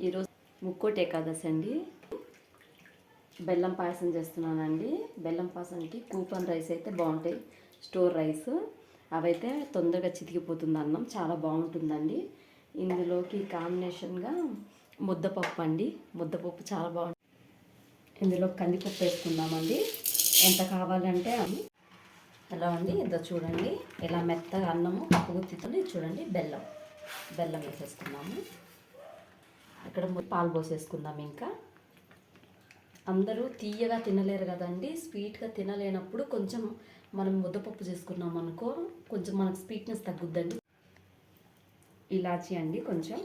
ఈరోజు ముక్కోటి ఏకాదశి అండి. బెల్లం పాయసం చేస్తున్నానండి. బెల్లం పాయసానికి కూపన్ రైస్ అయితే బాగుంటాయి, స్టోర్ రైస్. అవైతే తొందరగా చితికిపోతుంది అన్నం, చాలా బాగుంటుందండి. ఇందులోకి కాంబినేషన్గా ముద్దపప్పు అండి. ముద్దపప్పు చాలా బాగుంటుంది. ఇందులో కందిపప్పు వేసుకుందామండి. ఎంత కావాలంటే ఎలా అండి, ఇదో చూడండి ఇలా మెత్తగా అన్నము పప్పు గుత్తితో చూడండి. బెల్లం వేసేసుకున్నాము. ఇక్కడ పాలు పోసేసుకుందాం. ఇంకా అందరూ తీయగా తినలేరు కదండి, స్వీట్గా తినలేనప్పుడు కొంచెం మనం ముద్దపప్పు చేసుకున్నాం అనుకో, కొంచెం మనకు స్వీట్నెస్ తగ్గుద్దండి. ఇలాచీ అండి, కొంచెం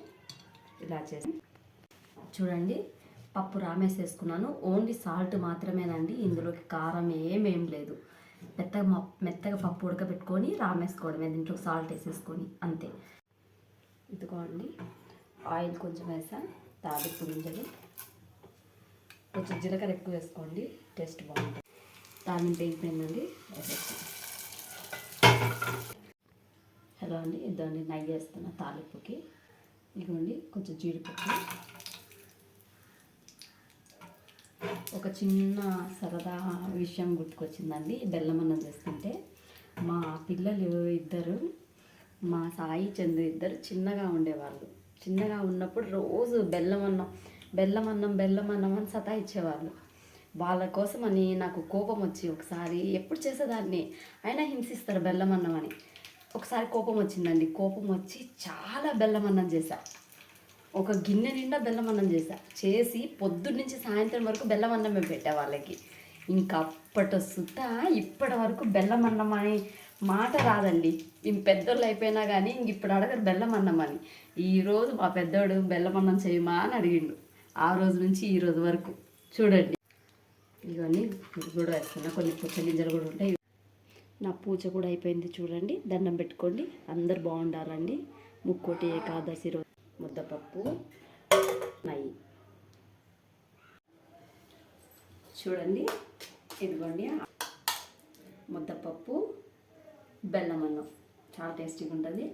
ఇలాచీ చూడండి. పప్పు రామేసేసుకున్నాను. ఓన్లీ సాల్ట్ మాత్రమేనండి, ఇందులోకి కారం ఏమేం లేదు. మెత్తగా పప్పు ఉడకబెట్టుకొని రామేసుకోవడమే, దీంట్లో సాల్ట్ వేసేసుకొని అంతే. ఇదిగోండి ఆయిల్ కొంచెం వేసా, తాలింపు గింజలు, కొంచెం జీలకర్ర ఎక్కువ వేసుకోండి, టేస్ట్ బాగుంటుంది. తాలింపు అయిపోయిందండి, వేసేస్తాను. హలో అండి, ఇదండి నెయ్యి వేస్తున్నా తాలింపుకి. ఇదిగోండి కొంచెం జీడిపప్పు. ఒక చిన్న సరదా విషయం గుర్తుకొచ్చిందండి. బెల్లం అన్నం చేస్తుంటే మా పిల్లలు ఇద్దరు, మా సాయి చంద్రు ఇద్దరు చిన్నగా ఉండేవాళ్ళు. చిన్నగా ఉన్నప్పుడు రోజు బెల్లం అన్నం అని సతాయిచ్చేవాళ్ళు. వాళ్ళ కోసం అని నాకు కోపం వచ్చి ఒకసారి, ఎప్పుడు చేసేదాన్ని అయినా హింసిస్తారు బెల్లం అన్నం అని. ఒకసారి కోపం వచ్చిందండి. కోపం వచ్చి చాలా బెల్లం అన్నం చేశా. ఒక గిన్నె నిండా బెల్లం అన్నం చేసి పొద్దున్నుంచి సాయంత్రం వరకు బెల్లం అన్నమే పెట్టా వాళ్ళకి. ఇంకా అప్పటి సుత ఇప్పటి వరకు బెల్లం అన్నం అని మాట రాదండి. పెద్దోళ్ళు అయిపోయినా కానీ ఇప్పుడు అడగరు బెల్లం అన్నం అని. ఈరోజు మా పెద్దోడు బెల్లం అన్నం చేయమా అని అడిగిండు. ఆ రోజు నుంచి ఈ రోజు వరకు చూడండి. ఇవన్నీ కూడా వేస్తున్నా, కొన్ని పూచ గింజలు కూడా ఉంటాయి. నా పూజ కూడా అయిపోయింది చూడండి. దండం పెట్టుకోండి, అందరు బాగుండాలండి. ముక్కోటి ఏకాదశి రోజు ముద్దపప్పు నెయ్యి చూడండి. ఇదిగోండి ముద్దపప్పు బెల్లం అన్నం, చాలా టేస్టీగా ఉంటుంది.